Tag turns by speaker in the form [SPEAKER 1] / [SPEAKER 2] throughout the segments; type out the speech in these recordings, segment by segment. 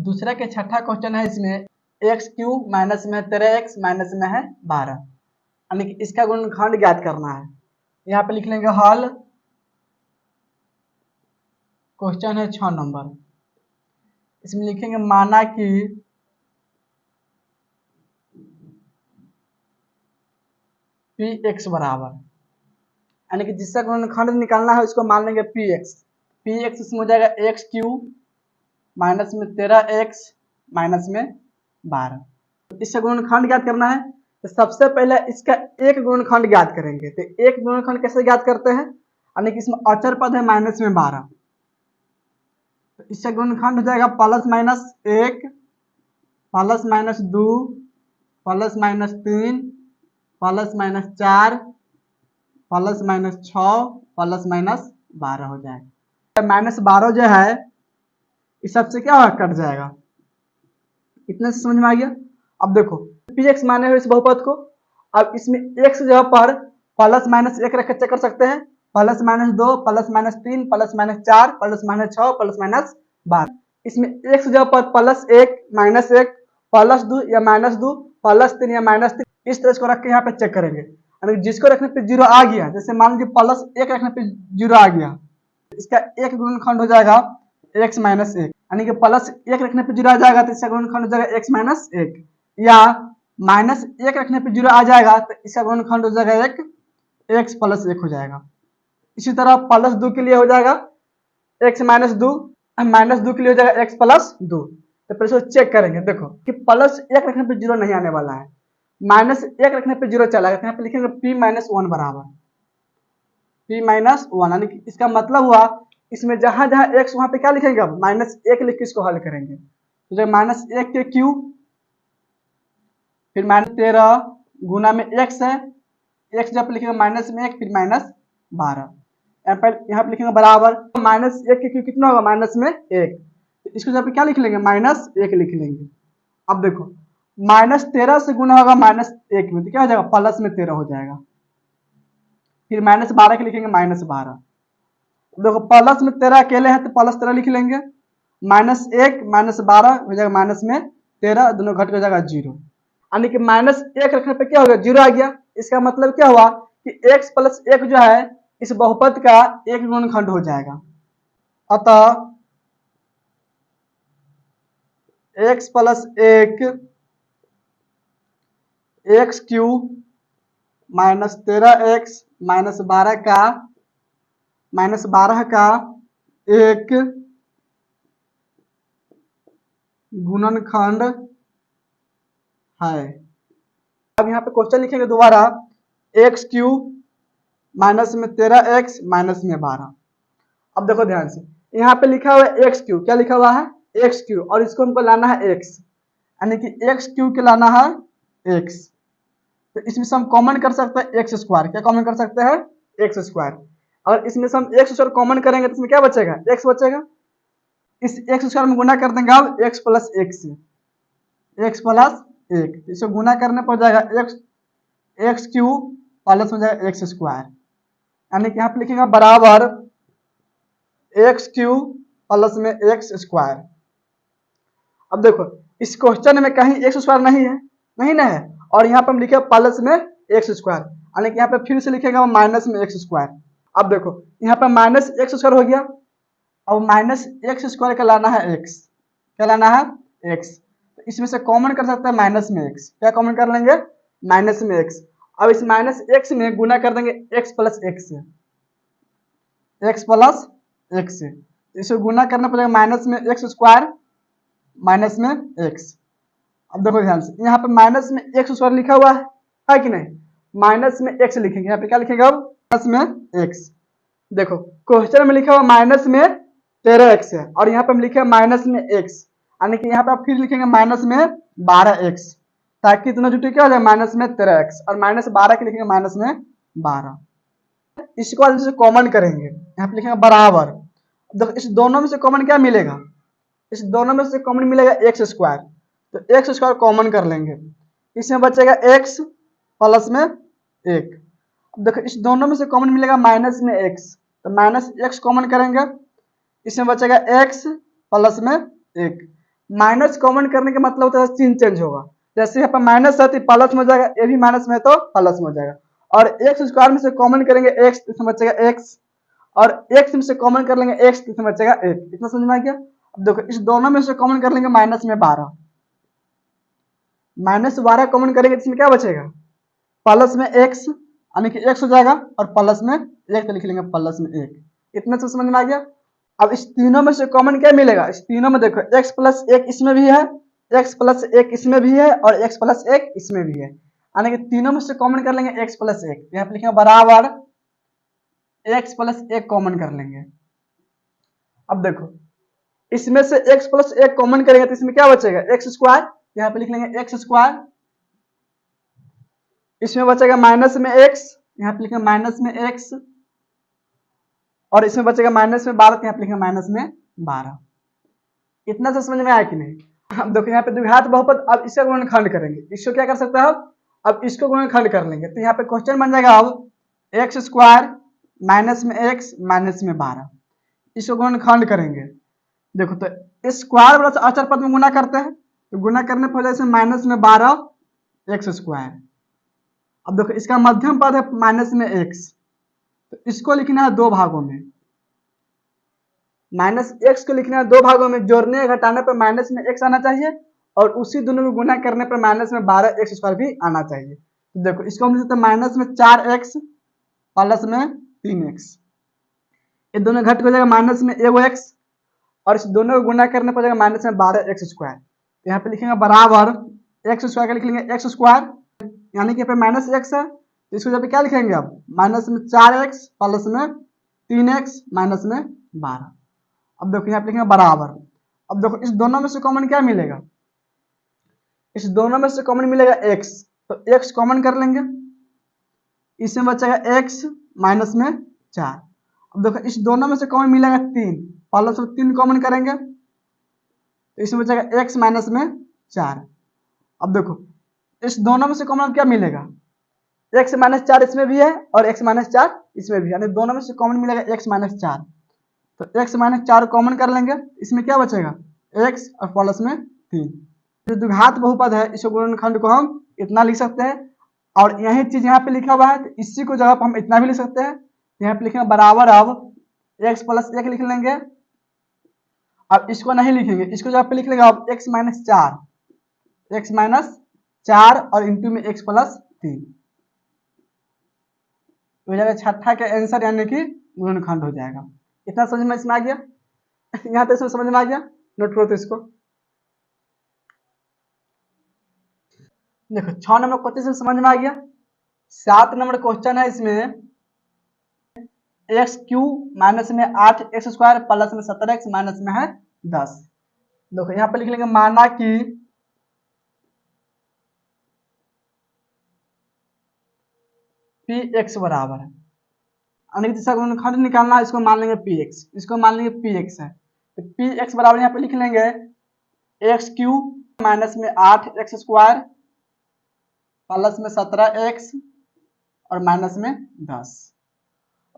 [SPEAKER 1] दूसरा के छठा क्वेश्चन है इसमें एक्स क्यूब माइनस में 13x माइनस में है 12, यानी कि इसका गुणनखंड ज्ञात करना है। यहाँ पे लिख लेंगे हल। क्वेश्चन है 6 नंबर। इसमें लिखेंगे माना कि पी एक्स बराबर, यानी कि जिसका गुणनखंड निकालना है उसको मान लेंगे पी एक्स। पी एक्स इसमें हो जाएगा एक्स क्यूब माइनस में 13x माइनस में 12। इसका गुणनखंड ज्ञात करना है तो सबसे पहले इसका एक गुणनखंड ज्ञात करेंगे। तो एक गुणनखंड कैसे ज्ञात करते हैं, यानी कि इसमें अचर पद है माइनस में 12, तो इसका गुणनखंड हो जाएगा plus minus 1 plus minus 2 plus minus 3 plus minus 4 plus minus 6 plus minus 12 हो जाएगा। माइनस 12 जो है इस सबसे क्या होगा, कट जाएगा। इतने से समझ में आ गया। अब देखो पी एक्स माने हुए इस बहुपद को, अब इसमें एक्स जगह पर प्लस माइनस 1 रख के चेक कर सकते हैं। Plus minus 2 plus minus 3 plus minus 4 plus minus 6 plus minus 12। इसमें एक्स जगह पर प्लस 1 माइनस 1 प्लस 2 या माइनस 2 प्लस 3 या माइनस 3, इस तरह इसको रख के यहाँ पे चेक करेंगे। यानी जिसको रखने पे 0 आ गया, जैसे मान लीजिए प्लस 1 रखने पे 0 आ गया, इसका एक गुणनखंड हो जाएगा x माइनस 1, यानी कि प्लस 1 रखने पे 0 आ जाएगा तो इसका गुणनखंड हो जाएगा x माइनस 1, या माइनस 1 रखने पे 0 आ जाएगा तो इसका गुणनखंड हो जाएगा x प्लस 1 हो जाएगा। इसी तरह प्लस 2 के लिए हो जाएगा x माइनस 2, माइनस 2 के लिए हो जाएगा x प्लस 2। तो फिर इसको चेक करेंगे, देखो कि प्लस 1 रखने पे 0 नहीं आने वाला है, माइनस 1 रखने पे 0 चला गया, तो यहाँ पे लिखेंगे p माइनस 1 बराबर p माइनस 1, यानी कि इसका मतलब हुआ इसमें जहां जहां x वहां पे क्या लिखेंगे, अब माइनस 1 लिख के इसको हल करेंगे। तो जब माइनस 1 के क्यूब, फिर माइनस 13 गुना में x है, x जब लिखेंगे माइनस में 1 फिर माइनस 12, यहाँ पे लिखेंगे बराबर माइनस 1 के क्यूब कितना होगा, माइनस में 1, तो इसको जब क्या लिख लेंगे, माइनस 1 लिख लेंगे। अब देखो माइनस 13 से गुना होगा माइनस 1 में, तो क्या हो जाएगा, प्लस में 13 हो जाएगा। फिर माइनस 12 के लिखेंगे माइनस 12। देखो प्लस में 13 अकेले हैं तो प्लस 13 लिख लेंगे, माइनस 1 माइनस 12 हो जाएगा माइनस में 13, दोनों घट हो जाएगा 0, यानी कि माइनस 1 रखने पे क्या हो गया, 0 आ गया। इसका मतलब क्या हुआ कि x प्लस 1 जो है इस बहुपद का एक गुणनखंड हो जाएगा। अतः x plus 1 x cube minus 13x minus 12 का एक गुणनखंड है। अब यहाँ पे क्वेश्चन लिखेंगे दोबारा, एक्स क्यूब माइनस में 13x माइनस में 12। अब देखो ध्यान से, यहाँ पे लिखा हुआ है एक्स क्यूब, क्या लिखा हुआ है, एक्स क्यूब, और इसको हमको लाना है एक्स, यानी कि एक्स क्यूब के लाना है एक्स। तो इसमें से हम कॉमन कर सकते हैं एक्स स्क्वायर, क्या कॉमन कर सकते हैं, एक्स स्क्वायर। और इसमें से हम एक्स स्क्वायर कॉमन करेंगे तो इसमें क्या बचेगा, एक्स बचेगा। इस एक्स स्क्वायर में गुना कर देंगे अब एक्स प्लस 1 से, एक्स प्लस 1, इसको गुना करने पर जाएगा एक्स क्यूब प्लस हो जाएगा एक्स स्क्वायर, यानी कि यहाँ पे लिखेगा बराबर एक्स क्यूब प्लस में एक्स स्क्वायर। अब देखो इस क्वेश्चन में कहीं एक्स स्क्वायर नहीं है, नहीं ना है, और यहाँ पे हम लिखे प्लस में एक्स स्क्वायर, यानी कि यहाँ पे फिर से लिखेगा माइनस में एक्स स्क्वायर। अब देखो यहाँ पे माइनस एक्स स्क्वायर हो गया, अब माइनस एक्स स्क्वायर का लाना है एक्स, क्या लाना है, एक्स। तो इसमें से कॉमन कर सकते हैं माइनस में एक्स, क्या कॉमन कर लेंगे, माइनस में एक्स। अब इस माइनस एक्स में गुना कर देंगे एक्स प्लस एक्स से, एक्स प्लस एक्स से, इसको गुना करना पड़ेगा माइनस में एक्स स्क्वायर माइनस में एक्स। अब देखो ध्यान से, यहाँ पे माइनस में एक्स स्क्वायर लिखा हुआ है कि नहीं, माइनस में एक्स लिखेंगे, यहाँ पे क्या लिखेंगे अब, माइनस में एक्स। देखो क्वेश्चन में लिखा हुआ माइनस में 13x है, और यहाँ पे हम लिखे माइनस में x, यानी कि यहाँ पे आप फिर लिखेंगे माइनस में 12x, ताकि दोनों जुटे क्या हो जाए, माइनस में 13x, और माइनस 12 के लिखेंगे माइनस में 12। इसको जैसे कॉमन करेंगे, यहाँ पे लिखेंगे बराबर, देखो इस दोनों में से कॉमन क्या मिलेगा, इस दोनों में से कॉमन मिलेगा एक्स स्क्वायर, तो एक्स स्क्वायर कॉमन कर लेंगे, इसमें बचेगा x प्लस में 1। देखो इस दोनों में से कॉमन मिलेगा माइनस में x, तो माइनस x कॉमन करेंगे, इसमें बचेगा x प्लस में 1, माइनस कॉमन करने का मतलब होता है चिन्ह चेंज होगा। जैसे यहाँ पर माइनस है तो प्लस में हो जाएगा, ये भी माइनस में है तो प्लस में हो जाएगा। और एक्स स्क्वायर में से कॉमन करेंगे एक्स तो इसमें बचेगा एक्स, और एक्स में से कॉमन कर लेंगे एक्स तो इसमें बचेगा एक। इतना समझ में आ गया। अब देखो इस दोनों में से कॉमन कर लेंगे माइनस में 12, माइनस 12 कॉमन करेंगे इसमें क्या बचेगा प्लस में एक्स, यानी कि एक्स हो जाएगा, और प्लस में एक तो लिख लेंगे प्लस में एक। इतना से समझ में आ गया। अब इस तीनों में से कॉमन क्या मिलेगा, इस तीनों में देखो x प्लस एक इसमें भी है, x प्लस एक इसमें भी है, और x प्लस एक इसमें भी है, यानी कि तीनों में से कॉमन कर लेंगे x प्लस एक। यहाँ पे लिखेंगे बराबर x प्लस एक कॉमन कर लेंगे। अब देखो इसमें से x प्लस एक कॉमन करेंगे तो इसमें क्या बचेगा एक्स स्क्वायर, यहाँ पे लिख लेंगे एक्स स्क्वायर। इसमें बचेगा माइनस में x, यहाँ पे लिखेंगे माइनस में x, और इसमें बचेगा माइनस में 12, यहाँ पे लिखेंगे माइनस में 12। इतना से समझ में आया कि नहीं। अब देखो यहाँ पे द्विघात बहुपद, अब इसका गुणनखंड करेंगे। इसको क्या कर सकते हो, अब इसको गुणनखंड कर लेंगे तो यहाँ पे क्वेश्चन बन जाएगा अब एक्स स्क्वायर माइनस में एक्स माइनस में 12, इसको गुणनखंड करेंगे। देखो तो स्क्वायर प्लस अचर पद में गुना करते हैं, तो गुना करने पर जैसे माइनस में 12 एक्स स्क्वायर। अब देखो इसका मध्यम पद है माइनस में एक्स, तो इसको लिखना है दो भागों में, माइनस एक्स को लिखना है दो भागों में, जोड़ने घटाने पर माइनस में एक्स आना चाहिए, और उसी दोनों में गुना करने पर माइनस में 12 एक्स स्क्वायर भी आना चाहिए। तो देखो इसको हम लिख सकते हैं माइनस में 4 एक्स प्लस में 3 एक्स, ये दोनों घट हो जाएगा माइनस में एगो एक्स, और इस दोनों को गुना करने पर जाएगा माइनस में 12 एक्स स्क्वायर। तो यहाँ पे लिखेंगे बराबर एक्स स्क्वायर का लिख लेंगे एक्स स्क्वायर, यानी कि यहाँ पे माइनस एक्स है, तो इसको जब क्या लिखेंगे अब माइनस में 4 एक्स प्लस में 3 एक्स माइनस में 12। अब देखो यहाँ पे लिखेंगे बराबर, अब देखो इस दोनों में से कॉमन क्या मिलेगा, इस दोनों में से कॉमन मिलेगा x, तो x कॉमन कर लेंगे, इसमें बचेगा x माइनस में 4। अब देखो इस दोनों में से कॉमन मिलेगा 3, प्लस में 3 कॉमन करेंगे तो इसमें बचेगा x माइनस में 4। अब देखो इस दोनों में से कॉमन क्या मिलेगा, x माइनस 4 इसमें भी है और x माइनस 4 इसमें भी, यानी दोनों में से कॉमन मिलेगा x माइनस 4, तो x माइनस 4 कॉमन कर लेंगे, इसमें क्या बचेगा x और प्लस में 3। जो द्विघात बहुपद है इस गुणनखंड को हम इतना लिख सकते हैं, और यही चीज यहाँ पे लिखा हुआ है तो इसी को जगह पर हम इतना भी लिख सकते हैं। यहाँ पे लिखेंगे बराबर अब x प्लस एक लिख लेंगे, अब इसको नहीं लिखेंगे, इसको जगह पे लिख लेंगे अब x माइनस 4, x माइनस 4 और इंटू में x प्लस 3, हो जाएगा छठा का आंसर, यानी कि गुणनखंड हो जाएगा। इतना समझ में इसमें आ गया। यहाँ तो इसमें समझ में आ गया, नोट करो तो इसको। देखो 6 नंबर क्वेश्चन समझ में आ गया। 7 नंबर क्वेश्चन है, इसमें एक्स क्यू माइनस में 8 एक्स स्क्वायर प्लस में 17 एक्स माइनस में है 10। देखो यहाँ पे लिख लेंगे माना कि पी एक्स बराबर है, अनेक दिशा गुणनखंड निकालना है, इसको मान लेंगे पी एक्स, इसको मान लेंगे पी एक्स है, तो पी एक्स बराबर यहाँ पे लिख लेंगे एक्स क्यू माइनस में 8 एक्स स्क्वायर प्लस में 17 एक्स और माइनस में 10।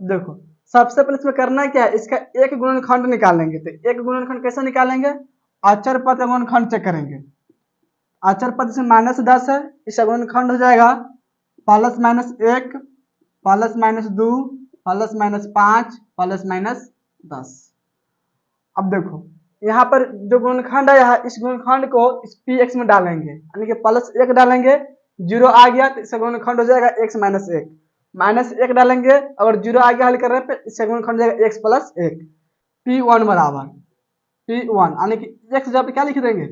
[SPEAKER 1] देखो सबसे पहले इसमें करना क्या है, इसका एक गुणनखंड निकालेंगे, तो एक गुणनखंड कैसे निकालेंगे, अचर पद का गुणनखंड चेक करेंगे। अचर पद से माइनस 10 है, इसका गुणनखंड हो जाएगा plus minus 1 plus minus 2 plus minus 5 plus minus 10। अब देखो यहाँ पर जो गुणनखंड है यहाँ, इस गुणनखंड को इस पी एक्स में डालेंगे, यानी कि प्लस 1 डालेंगे, 0 आ गया तो इसका गुणनखंड हो जाएगा x माइनस 1, माइनस 1 डालेंगे अगर 0 आ गया हल कर रहे हैं इसका गुणनखंड हो जाएगा x प्लस 1। P1 बराबर P1, यानी कि x जहाँ पे क्या लिख देंगे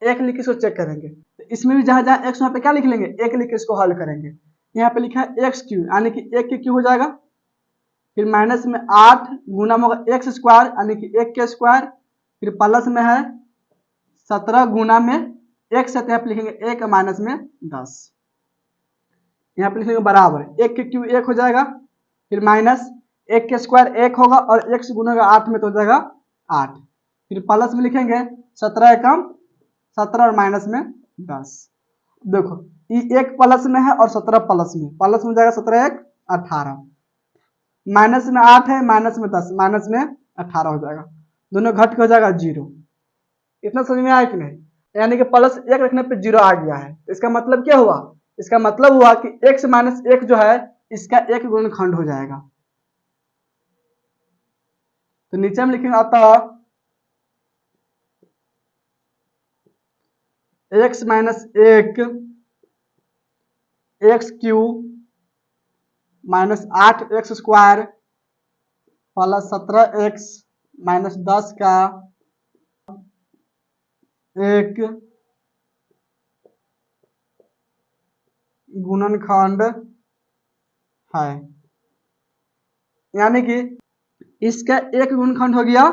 [SPEAKER 1] 1 लिख के इसको चेक करेंगे, तो इसमें भी जहाँ जहाँ x वहाँ पे क्या लिख लेंगे 1 लिख के इसको हल करेंगे। यहाँ पे लिखा है एक्स क्यू, यानी कि 1 के क्यू हो जाएगा, फिर माइनस में 8 गुना में होगा एक्स स्क्वायर यानी कि 1 के स्क्वायर, फिर प्लस में है 17 गुना में x है, तो यहाँ पे लिखेंगे 1 माइनस में 10, यहाँ पे लिखेंगे बराबर 1 के क्यू 1 हो जाएगा, फिर माइनस 1 के स्क्वायर 1 होगा और x गुना 8 में तो हो जाएगा 8, फिर प्लस में लिखेंगे 17 एकम 17 और माइनस में 10। देखो ये 1 प्लस में है और 17 प्लस में जाएगा 17 1 18, माइनस में 8 है माइनस में 10 माइनस में 18 हो जाएगा, दोनों घट के हो जाएगा 0। इतना समझ में आया कि नहीं? यानी कि प्लस 1 रखने पे 0 आ गया है, तो इसका मतलब क्या हुआ? इसका मतलब हुआ कि x माइनस 1 जो है इसका एक गुणनखंड हो जाएगा। तो नीचे हम लिखेंगे अतः x minus 1 x Q minus 8x square plus 17x minus 10 का एक गुणनखंड है। यानी कि इसका एक गुणनखंड हो गया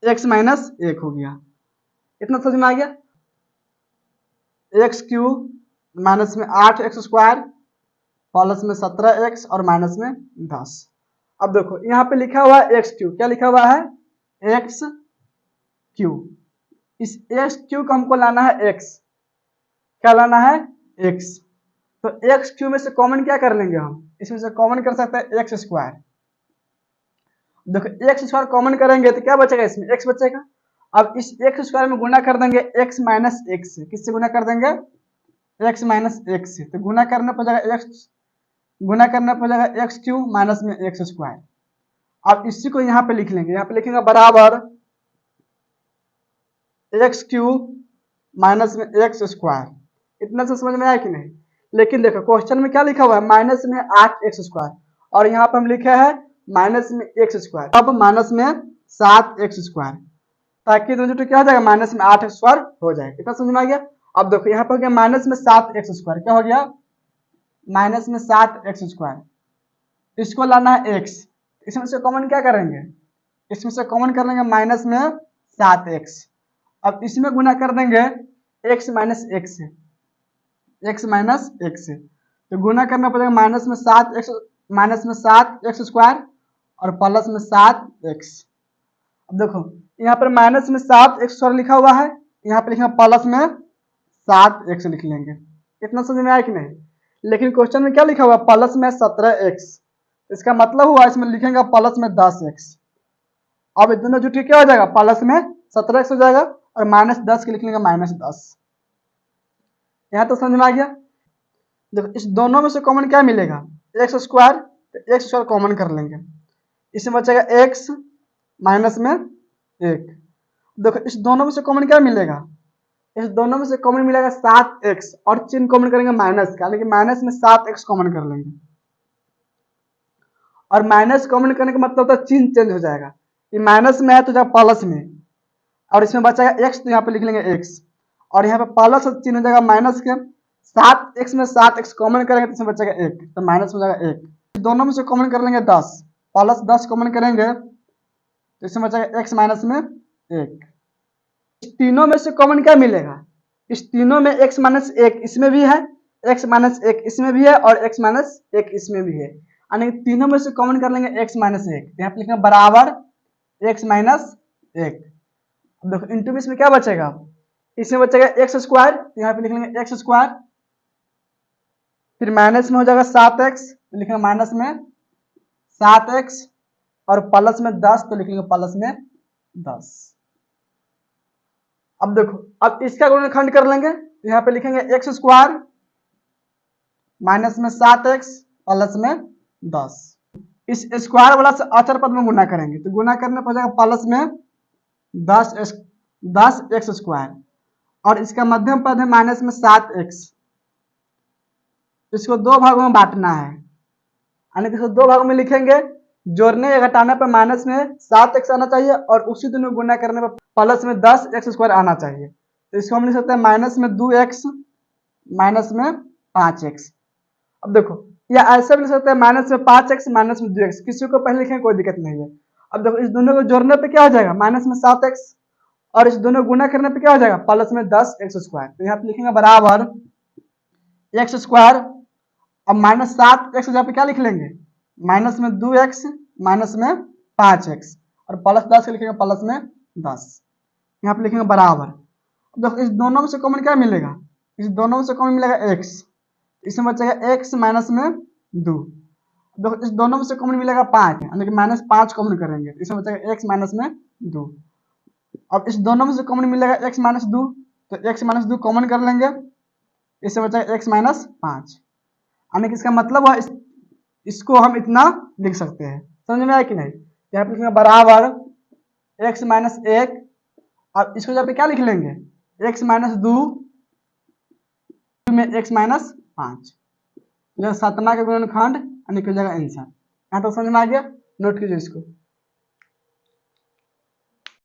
[SPEAKER 1] x माइनस 1 हो गया। इतना समझ में आ गया? एक्स क्यू माइनस में 8x स्क्वायर प्लस में 17x और माइनस में 10। अब देखो यहाँ पे लिखा हुआ है एक्स क्यू, क्या लिखा हुआ है? X Q. इस एक्स क्यू को हमको लाना है एक्स, क्या लाना है? एक्स। तो एक्स क्यू में से कॉमन क्या कर लेंगे हम? इसमें से कॉमन कर सकते हैं एक्स स्क्वायर। देखो एक्स स्क्वायर कॉमन करेंगे तो क्या बचेगा? इसमें एक्स बचेगा। अब इस एक्स स्क्वायर में गुना कर देंगे एक्स माइनस एक्स से। किससे गुना कर देंगे? एक्स माइनस एक्स से। तो गुना करने पर जाएगा एक्स, गुना करने पर जाएगा एक्स क्यू माइनस में एक्स स्क्वायर। अब इसी को यहाँ पे लिख लेंगे, यहाँ पे लिखेंगे बराबर एक्स क्यू माइनस में एक्स स्क्वायर। इतना से समझ में आया कि नहीं? लेकिन देखो क्वेश्चन में क्या लिखा हुआ है? माइनस में 8x स्क्वायर, और यहाँ पर हम लिखे हैं माइनस में एक्स स्क्वायर, अब माइनस में 7x स्क्वायर, ताकि दोनों क्या हो जाएगा? माइनस में 8x स्क्वायर हो जाएगा। इतना समझ में आ गया? अब देखो यहाँ पर हो गया माइनस में 7x स्क्वायर, क्या हो गया? माइनस में 7x स्क्वायर। इसको लाना है x, इसमें से कॉमन क्या करेंगे? इसमें से कॉमन कर लेंगे माइनस में 7x। अब इसमें गुना कर देंगे x माइनस एक्स से, x माइनस एक्स से। तो गुना करना पड़ेगा माइनस में 7x, माइनस में 7x स्क्वायर और प्लस में 7x। अब देखो यहाँ पर माइनस में 7x स्क्वायर लिखा हुआ है, यहाँ पे लिखेंगे प्लस में 7x लिख लेंगे। इतना समझ में आया कि नहीं? लेकिन क्वेश्चन में क्या लिखा हुआ? प्लस में 17x। इसका मतलब हुआ इसमें लिखेंगे प्लस में 10x। अब दोनों जुटे क्या हो जाएगा? प्लस में 17x हो जाएगा और माइनस 10 के लिख लेंगे माइनस 10। यहाँ तो समझ में आ गया? देखो इस दोनों में से कॉमन क्या मिलेगा? एक्स स्क्वायर, तो एक्स स्क्वायर कॉमन कर लेंगे, इसमें बचेगा एक्स माइनस में 1। देखो इस दोनों में से कॉमन क्या मिलेगा? इस दोनों में से कॉमन मिलेगा 7x, और चिन्ह कॉमन करेंगे माइनस का, यानी कि माइनस में 7x कॉमन कर लेंगे। और माइनस कॉमन करने का मतलब तो चिन्ह चेंज हो जाएगा, ये माइनस में है तो जाएगा प्लस में, और इसमें बचेगा x, तो यहाँ पे लिख लेंगे x, और यहाँ पे प्लस चिन्ह हो जाएगा माइनस के। 7x में 7x कॉमन करेंगे तो इसमें बचेगा 1, तो माइनस हो जाएगा 1। दोनों में से कॉमन कर लेंगे 10, प्लस 10 कॉमन करेंगे तो इसमें बचेगा x माइनस में 1। इस तीनों में से कॉमन क्या मिलेगा? इस तीनों में x माइनस 1 इसमें भी है, x माइनस 1 इसमें भी है, और x माइनस 1 इसमें भी है, यानी तीनों में से कॉमन कर लेंगे x माइनस 1। यहाँ पे लिखेंगे बराबर x माइनस 1। देखो इंटू में इसमें क्या बचेगा? इसमें बचेगा एक्स स्क्वायर, तो यहाँ पे लिख लेंगे एक्स स्क्वायर, फिर माइनस में हो जाएगा 7x, तो लिखेंगे माइनस में 7x, और प्लस में 10, तो लिख लेंगे प्लस में 10। अब देखो अब इसका गुणनखंड कर लेंगे, तो यहाँ पे लिखेंगे एक्स स्क्वायर माइनस में 7x प्लस में 10। इस स्क्वायर वाला से अचर पद में गुना करेंगे, तो गुना करने पर जाएगा प्लस में 10x स्क्वायर, और इसका मध्यम पद है माइनस में 7x। इसको दो भागों में बांटना है, यानी कि दो भागों में लिखेंगे, जोड़ने या घटाने पर माइनस में 7x आना चाहिए, और उसी दोनों गुना करने पर प्लस में 10x स्क्वायर आना चाहिए। तो इसको हम लिख सकते हैं माइनस में 2x माइनस में 5x। अब देखो या ऐसा भी लिख सकते हैं माइनस में 5x माइनस में 2x, किसी को पहले लिखें कोई दिक्कत नहीं है। अब देखो इस दोनों को जोड़ने पे क्या हो जाएगा? माइनस में 7x, और इस दोनों गुना करने पे क्या हो जाएगा? प्लस में 10x स्क्वायर। तो यहाँ पे लिखेंगे बराबर एक्स स्क्वायर, अब माइनस 7x जहाँ पे क्या लिख लेंगे? माइनस में 2x माइनस में 5x, और प्लस 10 के लिखेंगे प्लस में 10। यहाँ पे लिखेंगे बराबर, देखो इस दोनों में से कॉमन क्या मिलेगा? इस दोनों में से कॉमन मिलेगा x, इसमें बचेगा x माइनस में 2। देखो इस दोनों में से कॉमन मिलेगा 5, यानी कि माइनस 5 कॉमन करेंगे, इसमें बचेगा x माइनस में 2। अब इस दोनों में से कॉमन मिलेगा x माइनस 2, तो x माइनस 2 कॉमन कर लेंगे, इससे बचेगा x माइनस 5। यानी कि इसका मतलब है इसको हम इतना लिख सकते हैं। समझ में आया कि नहीं? यहाँ पे लिखेंगे बराबर x माइनस 1, और इसको जब पे क्या लिख लेंगे x माइनस 2 में x माइनस 5, सातवां का गुणनखंड यानी कि हो जाएगा आंसर। यहाँ तो समझ में आ गया, नोट कीजिए इसको।